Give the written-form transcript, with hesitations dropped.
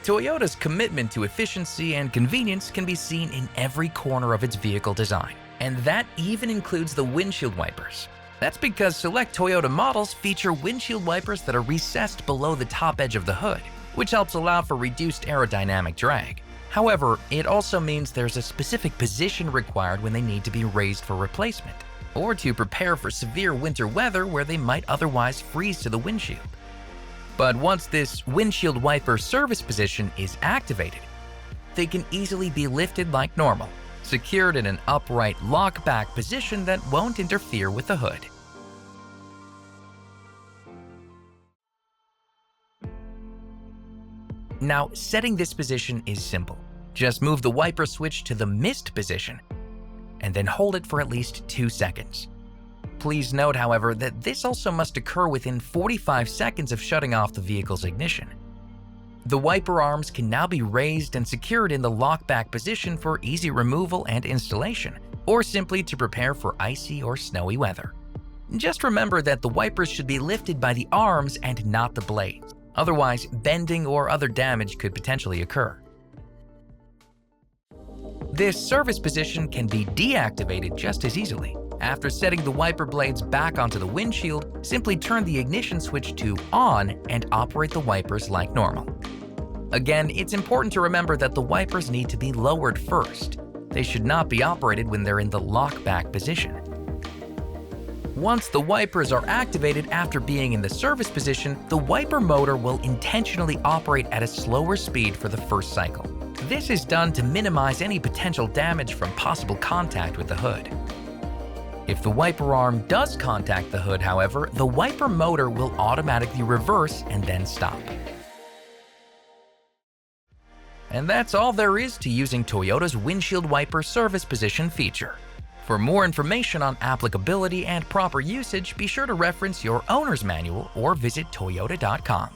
Toyota's commitment to efficiency and convenience can be seen in every corner of its vehicle design, and that even includes the windshield wipers. That's because select Toyota models feature windshield wipers that are recessed below the top edge of the hood, which helps allow for reduced aerodynamic drag. However, it also means there's a specific position required when they need to be raised for replacement, or to prepare for severe winter weather where they might otherwise freeze to the windshield. But once this windshield wiper service position is activated, they can easily be lifted like normal, secured in an upright lock-back position that won't interfere with the hood. Now, setting this position is simple. Just move the wiper switch to the mist position and then hold it for at least 2 seconds. Please note, however, that this also must occur within 45 seconds of shutting off the vehicle's ignition. The wiper arms can now be raised and secured in the lock-back position for easy removal and installation, or simply to prepare for icy or snowy weather. Just remember that the wipers should be lifted by the arms and not the blades. Otherwise, bending or other damage could potentially occur. This service position can be deactivated just as easily. After setting the wiper blades back onto the windshield, simply turn the ignition switch to on and operate the wipers like normal. Again, it's important to remember that the wipers need to be lowered first. They should not be operated when they're in the lock-back position. Once the wipers are activated after being in the service position, the wiper motor will intentionally operate at a slower speed for the first cycle. This is done to minimize any potential damage from possible contact with the hood. If the wiper arm does contact the hood, however, the wiper motor will automatically reverse and then stop. And that's all there is to using Toyota's windshield wiper service position feature. For more information on applicability and proper usage, be sure to reference your owner's manual or visit toyota.com.